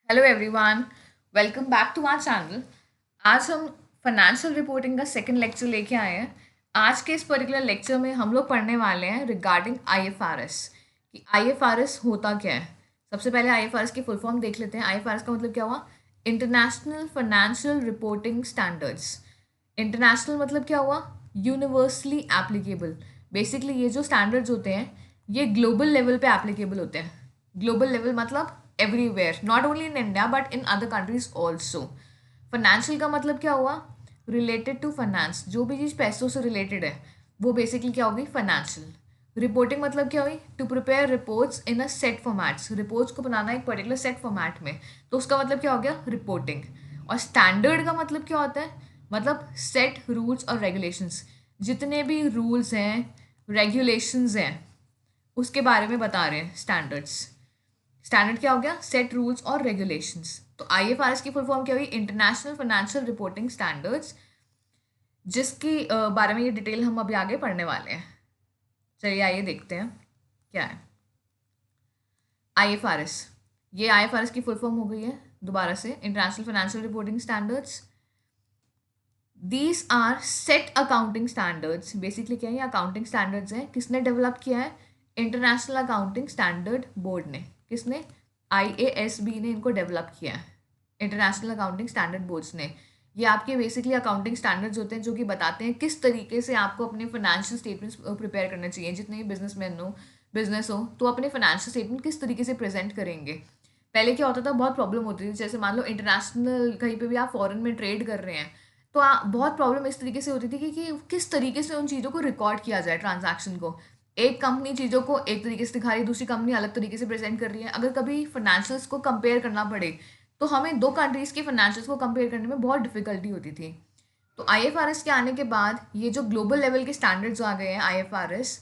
Hello everyone, welcome back to our channel. आज हम financial reporting का सेकंड लेक्चर लेके आए हैं। आज के इस पर्टिकुलर लेक्चर में हम लोग पढ़ने वाले हैं रिगार्डिंग आईएफआरएस कि आईएफआरएस होता क्या है। सबसे पहले आईएफआरएस की फुल फॉर्म देख लेते हैं। आईएफआरएस का मतलब क्या हुआ? International financial reporting standards. International मतलब क्या हुआ? Universally applicable. बेसिकली ये जो स्टैंडर्ड्स होते हैं ये ग्लोबल लेवल पे एप्लीकेबल होते हैं। ग्लोबल लेवल मतलब everywhere, not only in India but in other countries also. Financial का मतलब क्या हुआ? रिलेटेड टू फाइनेंस, जो भी चीज़ पैसों से रिलेटेड है वो बेसिकली क्या होगी? फाइनेंशियल। रिपोर्टिंग मतलब क्या हुई? To prepare reports in a set formats. Reports को बनाना एक पर्टिकुलर सेट फॉर्मेट में, तो उसका मतलब क्या हो गया? रिपोर्टिंग। और स्टैंडर्ड का मतलब क्या होता है? मतलब सेट रूल्स और रेगुलेशंस। जितने भी रूल्स हैं, रेगुलेशंस हैं, उसके बारे में बता रहे हैं स्टैंडर्ड्स। स्टैंडर्ड क्या हो गया? सेट रूल्स और रेगुलेशंस। तो आईएफआरएस की फुल फॉर्म क्या हुई? इंटरनेशनल फाइनेंशियल रिपोर्टिंग स्टैंडर्ड्स, जिसकी बारे में ये डिटेल हम अभी आगे पढ़ने वाले हैं। चलिए आइए देखते हैं क्या है आईएफआरएस। ये आईएफआरएस की फुल फॉर्म हो गई है दोबारा से, international financial reporting standards. These are set accounting standards. Basically क्या है? ये अकाउंटिंग स्टैंडर्ड्स हैं। किसने डेवलप किया है? इंटरनेशनल अकाउंटिंग स्टैंडर्ड बोर्ड ने। किसने? आईएएसबी ने इनको डेवलप किया है। इंटरनेशनल अकाउंटिंग स्टैंडर्ड बोर्ड्स ने। ये आपके बेसिकली अकाउंटिंग स्टैंडर्ड्स होते हैं जो कि बताते हैं किस तरीके से आपको अपने फाइनेंशियल स्टेटमेंट्स प्रिपेयर करने चाहिए। जितने भी बिजनेस हो तो अपने फाइनेंशियल स्टेटमेंट किस तरीके से प्रेजेंट करेंगे। पहले क्या होता था? बहुत प्रॉब्लम होती थी। जैसे मान लो इंटरनेशनल कहीं पे भी आप फॉरेन में ट्रेड कर रहे हैं, तो बहुत प्रॉब्लम इस तरीके से होती थी कि किस तरीके से उन चीज़ों को रिकॉर्ड किया जाए, ट्रांजैक्शन को। एक कंपनी चीज़ों को एक तरीके से दिखा रही है, दूसरी कंपनी अलग तरीके से प्रेजेंट कर रही है। अगर कभी फाइनेंशियल्स को कंपेयर करना पड़े तो हमें दो कंट्रीज़ के फाइनेंशियल्स को कंपेयर करने में बहुत डिफिकल्टी होती थी। तो आईएफआरएस के आने के बाद ये जो ग्लोबल लेवल के स्टैंडर्ड्स आ गए हैं आईएफआरएस,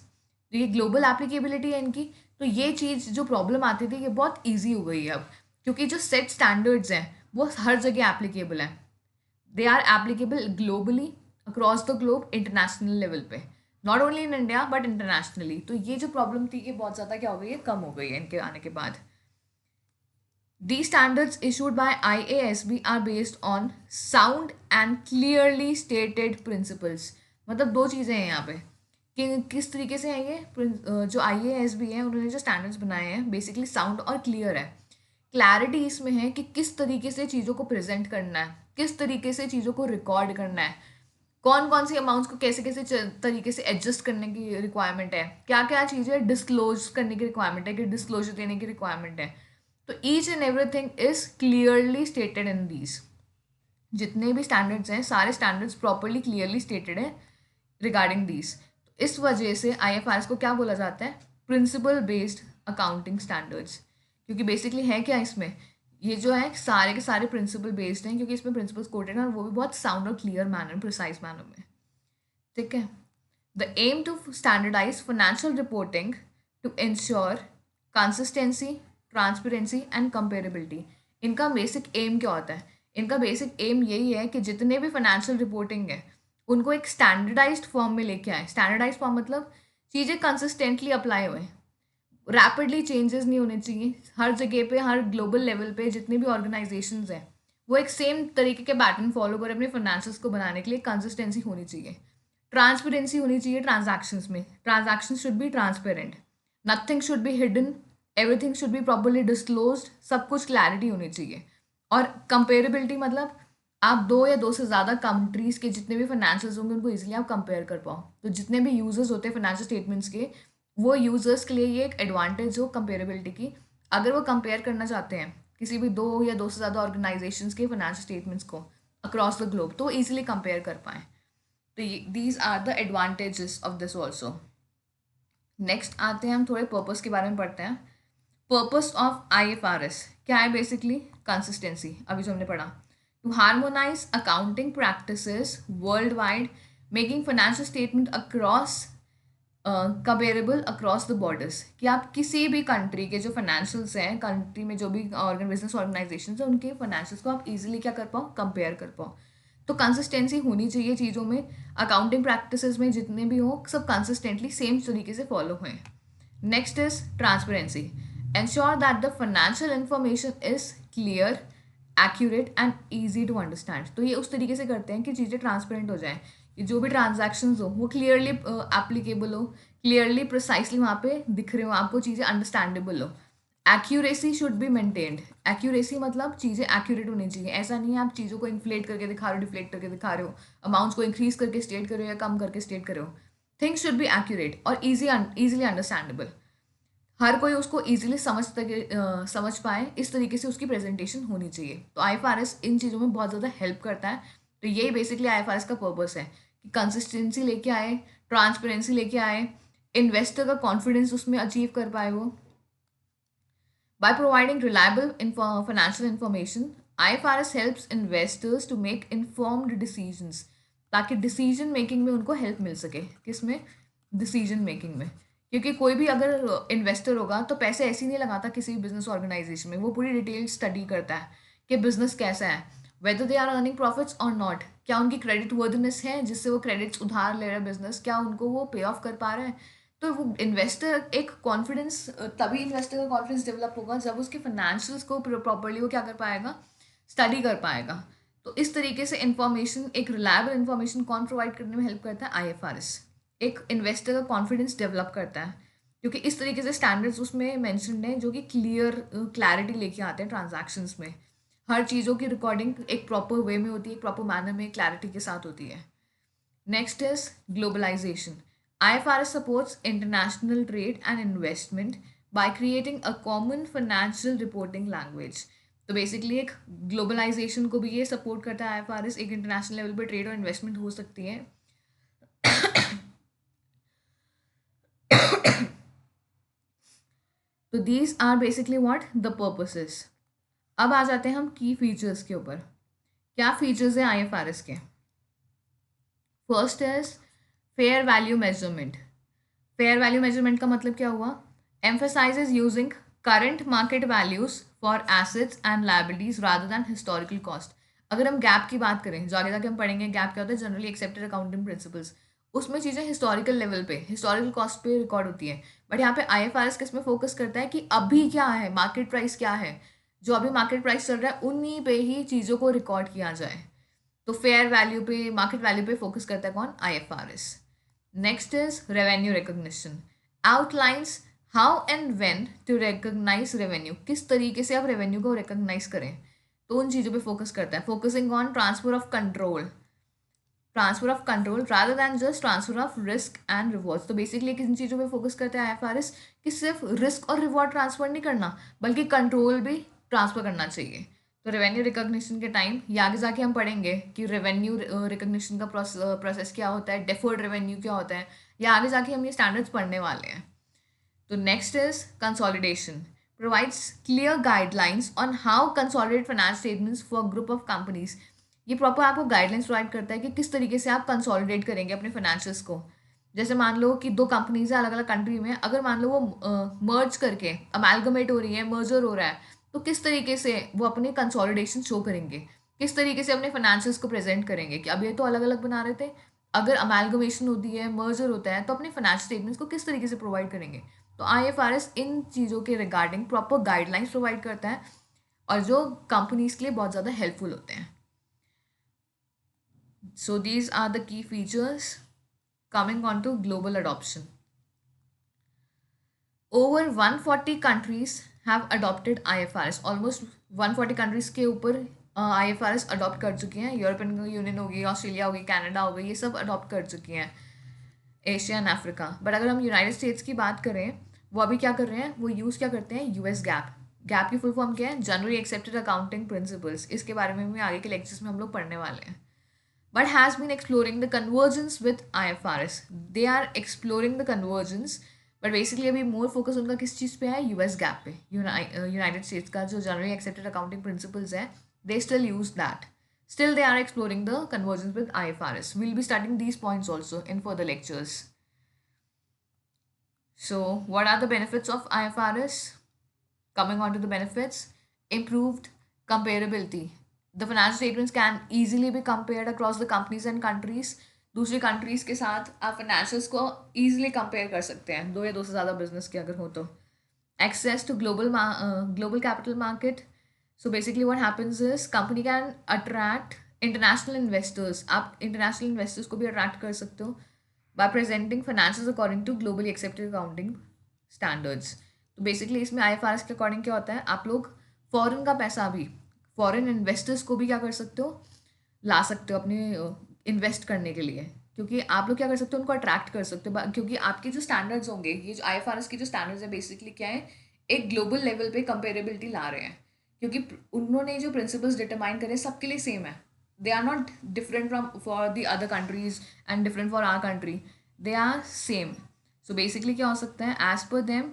तो ये ग्लोबल एप्लीकेबिलिटी है इनकी। तो ये चीज़ जो प्रॉब्लम आती थी ये बहुत ईजी हो गई है अब, क्योंकि जो सेट स्टैंडर्ड्स हैं वो हर जगह एप्लीकेबल हैं। They are applicable globally, across the globe, international level पे, not only in India but internationally. तो ये जो प्रॉब्लम थी ये बहुत ज़्यादा क्या हो गई है? कम हो गई है इनके आने के बाद। These standards issued by IASB are based on sound and clearly stated principles। मतलब दो चीज़ें हैं यहाँ पे कि किस तरीके से है ये जो IASB है उन्होंने जो स्टैंडर्ड्स बनाए हैं बेसिकली साउंड और क्लियर है। क्लैरिटी इसमें है कि किस तरीके से चीज़ों को प्रेजेंट करना है, किस तरीके से चीज़ों को रिकॉर्ड करना है, कौन कौन सी अमाउंट्स को कैसे कैसे तरीके से एडजस्ट करने की रिक्वायरमेंट है, क्या क्या चीज़ें डिस्क्लोज करने की रिक्वायरमेंट है, कि डिस्क्लोजर देने की रिक्वायरमेंट है। तो each and everything is clearly stated in these. जितने भी स्टैंडर्ड्स हैं सारे स्टैंडर्ड्स प्रॉपरली क्लियरली स्टेटेड है रिगार्डिंग दीज। तो इस वजह से आईएफआरएस को क्या बोला जाता है? Principle based accounting standards. क्योंकि बेसिकली है क्या इसमें? ये जो है सारे के सारे प्रिंसिपल बेस्ड हैं, क्योंकि इसमें प्रिंसिपल्स कोटेड हैं और वो भी बहुत साउंड और क्लियर मैनर, प्रिसाइज मैनर में। ठीक है। The aim to standardise financial reporting to ensure consistency, transparency and comparability. इनका बेसिक एम क्या होता है? इनका बेसिक एम यही है कि जितने भी फाइनेंशियल रिपोर्टिंग है उनको एक स्टैंडर्डाइज्ड फॉर्म में लेके आए। स्टैंडर्डाइज्ड फॉर्म मतलब चीज़ें कंसिस्टेंटली अप्लाई हुए, रैपिडली चेंजेस नहीं होने चाहिए। हर जगह पे, हर ग्लोबल लेवल पे जितनी भी ऑर्गेनाइजेशंस हैं वो एक सेम तरीके के पैटर्न फॉलो करें अपने फाइनेंसेस को बनाने के लिए। कंसिस्टेंसी होनी चाहिए, ट्रांसपेरेंसी होनी चाहिए ट्रांजैक्शंस में। Transactions should be transparent, nothing should be hidden, everything should be properly disclosed, सब कुछ क्लैरिटी होनी चाहिए। और कंपेरेबिलिटी मतलब आप दो या दो से ज़्यादा कंट्रीज़ के जितने भी फाइनेंशियल्स होंगे उनको इजीली आप कंपेयर कर पाओ। तो जितने भी यूजर्स होते हैं फाइनेंशियल स्टेटमेंट्स के, वो यूजर्स के लिए ये एक एडवांटेज हो कंपेरेबिलिटी की। अगर वो कंपेयर करना चाहते हैं किसी भी दो या दो से ज़्यादा ऑर्गेनाइजेशंस के फाइनेंशियल स्टेटमेंट्स को अक्रॉस द ग्लोब, तो ईजिली कंपेयर कर पाएँ। तो these are the advantages of this also. Next आते हैं हम थोड़े पर्पस के बारे में पढ़ते हैं। पर्पस ऑफ आईएफआरएस क्या है? बेसिकली कंसिस्टेंसी, अभी जो हमने पढ़ा। To harmonise accounting practices worldwide, making financial statement across comparable across the borders. कि आप किसी भी कंट्री के जो फाइनेंशियल्स हैं, कंट्री में जो भी बिजनेस ऑर्गेनाइजेशन है उनके फाइनेंशियल्स को आप इजीली क्या कर पाओ? कंपेयर कर पाओ। तो कंसिस्टेंसी होनी चाहिए चीज़ों में, अकाउंटिंग प्रैक्टिसेस में जितने भी हो सब कंसिस्टेंटली सेम तरीके से फॉलो हुए। Next is transparency. Ensure that the financial information is clear, accurate and easy to understand. तो ये उस तरीके से करते हैं कि चीज़ें ट्रांसपेरेंट हो जाएं, कि जो भी ट्रांजैक्शंस हो वो क्लियरली एप्लीकेबल हो, क्लियरली प्रिसाइसली वहाँ पे दिख रहे हो आपको, चीज़ें अंडरस्टैंडेबल हो. Accuracy should be maintained. Accuracy मतलब चीज़ें एक्यूरेट होनी चाहिए. ऐसा नहीं है आप चीज़ों को इन्फ्लेट करके दिखा रहे हो, डिफ्लेट करके दिखा रहे हो, अमाउंट्स को इंक्रीज करके स्टेट कर रहे हो या कम करके स्टेट कर रहे हो. थिंग्स शुड बी एक्यूरेट और ईजिली अंडरस्टैंडेबल. हर कोई उसको ईजिली समझ पाए, इस तरीके से उसकी प्रेजेंटेशन होनी चाहिए. तो आईएफआरएस इन चीज़ों में बहुत ज़्यादा हेल्प करता है. तो यही बेसिकली आईएफआरएस का पर्पस है कि कंसिस्टेंसी लेके आए, ट्रांसपेरेंसी लेके आए, इन्वेस्टर का कॉन्फिडेंस उसमें अचीव कर पाए वो. By providing reliable financial information, IFRS helps investors to make informed decisions, ताकि डिसीजन मेकिंग में उनको हेल्प मिल सके. किसमें? डिसीजन मेकिंग में. क्योंकि कोई भी अगर इन्वेस्टर होगा तो पैसे ऐसे ही नहीं लगाता किसी भी बिजनेस ऑर्गेनाइजेशन में. वो पूरी डिटेल स्टडी करता है कि बिजनेस कैसा है, whether they are earning profits और नॉट, क्या उनकी क्रेडिट वर्दीनेस है जिससे वो क्रेडिट्स उधार ले रहे हैं बिजनेस, क्या उनको वो पे ऑफ कर पा रहे हैं. तो वो इन्वेस्टर एक कॉन्फिडेंस, तभी इन्वेस्टर का कॉन्फिडेंस डेवलप होगा जब उसके फाइनेंशियल्स को प्रॉपरली वो क्या कर पाएगा, स्टडी कर पाएगा. तो इस तरीके से इंफॉर्मेशन, एक रिलायबल इंफॉर्मेशन कौन प्रोवाइड करने में हेल्प करता है? आईएफआरएस. एक इन्वेस्टर का कॉन्फिडेंस डेवलप करता है क्योंकि इस तरीके से स्टैंडर्ड्स उसमें मैंशनड हैं जो कि क्लैरिटी लेके आते हैं ट्रांजैक्शंस में. हर चीज़ों की रिकॉर्डिंग एक प्रॉपर वे में होती है, एक प्रॉपर मैनर में, क्लैरिटी के साथ होती है. Next is globalisation. IFRS supports international trade and investment by creating a common financial reporting language. तो बेसिकली एक ग्लोबलाइजेशन को भी ये सपोर्ट करता है आईएफआरएस. एक इंटरनेशनल लेवल पे ट्रेड और इन्वेस्टमेंट हो सकती है. तो these are basically what the purposes. अब आ जाते हैं हम की फीचर्स के ऊपर. क्या फीचर्स हैं आईएफआरएस के? First is fair value measurement. Fair value measurement का मतलब क्या हुआ? Emphasises using current market values for assets and liabilities rather than historical cost. अगर हम गैप की बात करें, जो आगे जाके हम पढ़ेंगे गैप क्या होता है, जनरली एक्सेप्टेड अकाउंटिंग प्रिंसिपल्स, उसमें चीज़ें हिस्टोरिकल लेवल पे, हिस्टोरिकल कॉस्ट पे रिकॉर्ड होती है. बट यहाँ पे आईएफआरएस किस में फोकस करता है कि अभी क्या है, मार्केट प्राइस क्या है, जो अभी मार्केट प्राइस चल रहा है उन्हीं पे ही चीज़ों को रिकॉर्ड किया जाए. तो फेयर वैल्यू पे, मार्केट वैल्यू पे फोकस करता है कौन? IFRS. Next is revenue recognition. Outlines how and when to recognise revenue. किस तरीके से आप रेवेन्यू को रिकॉग्नाइज करें, तो उन चीज़ों पे फोकस करता है. Focusing on transfer of control, rather than just transfer of risk and rewards. तो बेसिकली किन चीज़ों पे फोकस करता है आईएफआरएस कि सिर्फ रिस्क और रिवॉर्ड ट्रांसफर नहीं करना, बल्कि कंट्रोल भी ट्रांसफर करना चाहिए. तो रेवेन्यू रिकॉग्निशन के टाइम, या आगे जाके हम पढ़ेंगे कि रेवेन्यू रिकॉग्निशन का प्रोसेस क्या होता है, डेफर्ड रेवेन्यू क्या होता है, या आगे जाके हम ये स्टैंडर्ड्स पढ़ने वाले हैं. तो next is consolidation. Provides clear guidelines on how consolidate finance statements for group of companies. ये प्रॉपर आपको गाइडलाइंस प्रोवाइड करता है कि किस तरीके से आप कंसोलिडेट करेंगे अपने फाइनेंशियल्स को. जैसे मान लो कि दो कंपनीज है अलग अलग कंट्री में, अगर मान लो वो मर्ज करके अमेलगमेट हो रही है, मर्जर हो रहा है, तो किस तरीके से वो अपनी कंसोलिडेशन शो करेंगे, किस तरीके से अपने फाइनेंशियल्स को प्रेजेंट करेंगे. कि अब ये तो अलग अलग बना रहे थे, अगर अमेलगमेशन होती है, मर्जर होता है, तो अपने फाइनेंशियल स्टेटमेंट्स को किस तरीके से प्रोवाइड करेंगे. तो आईएफआरएस इन चीज़ों के रिगार्डिंग प्रॉपर गाइडलाइंस प्रोवाइड करता है और जो कंपनीज के लिए बहुत ज़्यादा हेल्पफुल होते हैं. So these are the key features. Coming on to global adoption. Over 140 countries have adopted IFRS. Almost 140 countries के ऊपर IFRS अडॉप्ट कर चुकी हैं. यूरोपियन यूनियन होगी, ऑस्ट्रेलिया होगी, कनाडा होगी, ये सब अडॉप्ट कर चुकी हैं, एशिया एंड अफ्रीका. बट अगर हम यूनाइटेड स्टेट्स की बात करें, वो अभी क्या कर रहे हैं, वो यूज़ क्या करते हैं, यूएस गैप. गैप की फुल फॉर्म क्या है? Generally accepted accounting principles. इसके बारे में भी आगे के लेक्चर्स में हम लोग पढ़ने वाले हैं. But has been exploring the convergence with IFRS. They are exploring the convergence, but basically अभी more focus उनका किस चीज़ पे है? US गैप पे. यूनाइटेड स्टेट्स का जो जनरली एक्सेप्टेड अकाउंटिंग प्रिंसिपल्स है, they still use that. Still they are exploring the convergence with IFRS. We'll be studying these points also in further lectures. So what are the benefits of IFRS? Coming on to the benefits, improved comparability. The financial statements can easily be compared across the companies and countries. दूसरी countries के साथ आप financials को easily compare कर सकते हैं, दो या दो से ज़्यादा बिजनेस के अगर हो तो. access to global capital market. So basically what happens is company can attract international investors. आप international investors को भी attract कर सकते हो by presenting financials according to globally accepted accounting standards. तो बेसिकली इसमें IFRS के अकॉर्डिंग क्या होता है, आप लोग फॉरेन का पैसा भी, फॉरेन इन्वेस्टर्स को भी क्या कर सकते हो, ला सकते हो अपने इन्वेस्ट करने के लिए, क्योंकि आप लोग क्या कर सकते हो, उनको अट्रैक्ट कर सकते हो क्योंकि आपके जो स्टैंडर्ड्स होंगे, ये जो IFRS की जो स्टैंडर्ड्स है बेसिकली क्या है, एक ग्लोबल लेवल पे कंपेरेबिलिटी ला रहे हैं, क्योंकि उन्होंने जो प्रिंसिपल्स डिटरमाइन करे सबके लिए सेम है. They are not different from for the other countries and different for our country, they are same. So basically क्या हो सकता है, as per them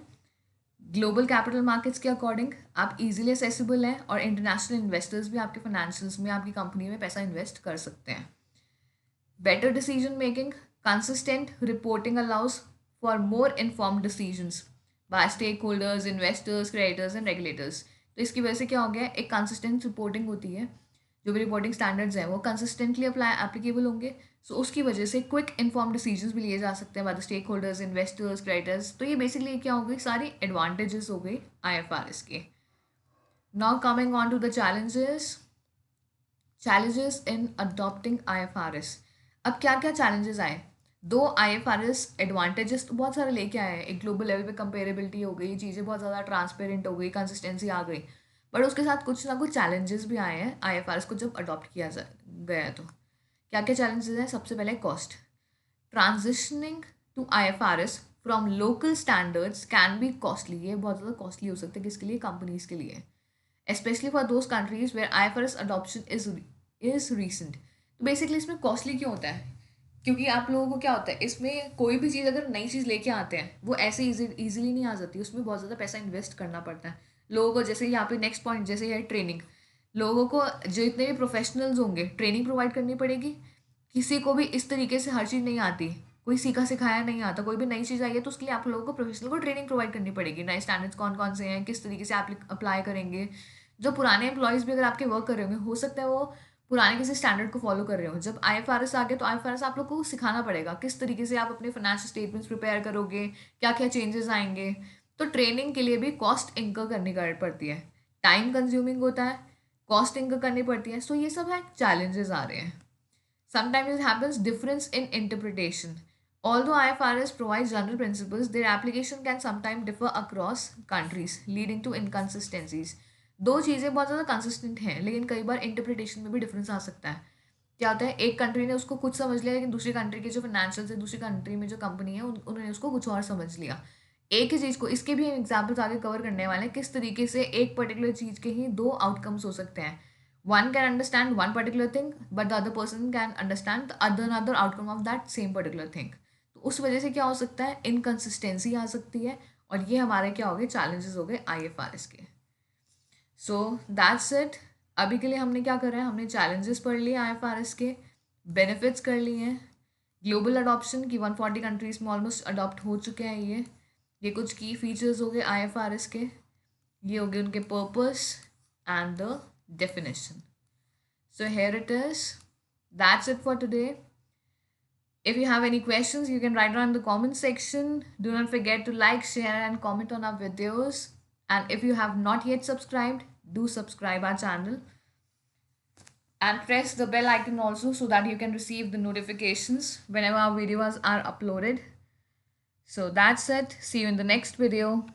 global capital markets के अकॉर्डिंग आप इजीली असेसिबल हैं और इंटरनेशनल इन्वेस्टर्स भी आपके फाइनेंशियल्स में, आपकी कंपनी में पैसा इन्वेस्ट कर सकते हैं. Better decision making, consistent reporting allows for more informed decisions by stakeholders, investors, creditors and regulators. तो इसकी वजह से क्या हो गया, एक कंसिस्टेंट रिपोर्टिंग होती है, जो भी रिपोर्टिंग स्टैंडर्ड्स हैं वो कंसिस्टेंटली एप्लीकेबल होंगे. सो उसकी वजह से क्विक इन्फॉर्म डिसीजंस भी लिए जा सकते हैं by the stakeholders, investors, creditors. तो ये बेसिकली क्या हो गई, सारी एडवांटेजेस हो गई IFRS के. Now coming on to the challenges in adopting IFRS. अब क्या क्या चैलेंजेस आए, दो IFRS एडवांटेजेस तो बहुत सारे लेके आए हैं, एक ग्लोबल लेवल पे कंपेरेबिलिटी हो गई, चीज़ें बहुत ज़्यादा ट्रांसपेरेंट हो गई, कंसिस्टेंसी आ गई, बट उसके साथ कुछ ना कुछ चैलेंजेस भी आए हैं IFRS को जब अडॉप्ट किया गया है. तो क्या क्या चैलेंजेस हैं, सबसे पहले cost. Transitioning to IFRS from local standards can be costly. ये बहुत ज़्यादा कॉस्टली हो सकता है, किसके लिए, कंपनीज के लिए, especially for those countries where IFRS adoption is recent. तो बेसिकली इसमें कॉस्टली क्यों होता है, क्योंकि आप लोगों को क्या होता है, इसमें कोई भी चीज़ अगर नई चीज़ लेके आते हैं वो ऐसे इजीली नहीं आ जाती, उसमें बहुत ज़्यादा पैसा इन्वेस्ट करना पड़ता है लोगों को. जैसे यहाँ पे नेक्स्ट पॉइंट जैसे है ट्रेनिंग, लोगों को जो इतने भी प्रोफेशनल्स होंगे ट्रेनिंग प्रोवाइड करनी पड़ेगी. किसी को भी इस तरीके से हर चीज़ नहीं आती, कोई सीखा सिखाया नहीं आता, कोई भी नई चीज़ आई है तो उसके लिए आप लोगों को प्रोफेशनल को ट्रेनिंग प्रोवाइड करनी पड़ेगी. नए स्टैंडर्ड्स कौन कौन से हैं, किस तरीके से आप अप्लाई करेंगे. जो पुराने एम्प्लॉयज़ भी अगर आपके वर्क कर रहे होंगे, हो सकता है वो पुराने किसी स्टैंडर्ड को फॉलो कर रहे हो. जब IFRS आ गए तो IFRS आप लोग को सिखाना पड़ेगा किस तरीके से आप अपने फाइनेंशियल स्टेटमेंट्स प्रिपेयर करोगे, क्या क्या चेंजेस आएंगे. तो ट्रेनिंग के लिए भी कॉस्ट इंकर करनी पड़ती है, टाइम कंज्यूमिंग होता है, कॉस्ट इंकर करनी पड़ती है. सो ये सब है चैलेंजेस आ रहे हैं. Sometimes it happens difference in interpretation. Although IFRS provides general principles, their application can sometimes differ across countries, leading to inconsistencies. दो चीज़ें बहुत ज़्यादा कंसिस्टेंट हैं, लेकिन कई बार इंटरप्रिटेशन में भी डिफरेंस आ सकता है. क्या होता है, एक कंट्री ने उसको कुछ समझ लिया, लेकिन दूसरी कंट्री के जो फाइनेंशियल है, दूसरी कंट्री में जो कंपनी है उन्होंने उसको कुछ और समझ लिया. एक ही चीज़ को, इसके भी एग्जाम्पल्स आगे कवर करने वाले हैं, किस तरीके से एक पर्टिकुलर चीज़ के ही दो आउटकम्स हो सकते हैं. One can understand one particular thing, but the other person can understand the another outcome of that same particular thing. तो उस वजह से क्या हो सकता है, इनकन्सिस्टेंसी आ सकती है, और ये हमारे क्या हो गए, चैलेंजेस हो गए IFRS के. So that's it. अभी के लिए हमने क्या करा है, हमने चैलेंजेस पढ़ लिए IFRS के, बेनिफिट्स कर लिए हैं, ग्लोबल अडॉप्शन की 140 कंट्रीज में ऑलमोस्ट अडॉप्ट हो चुके हैं. ये कुछ की फीचर्स हो गए IFRS के, ये हो गए उनके purpose and the definition. So here it is. That's it for today. If you have any questions, you can write down in the comment section. Do not forget to like, share, and comment on our videos. And if you have not yet subscribed, do subscribe our channel. And press the bell icon also so that you can receive the notifications whenever our videos are uploaded. So that's it. See you in the next video.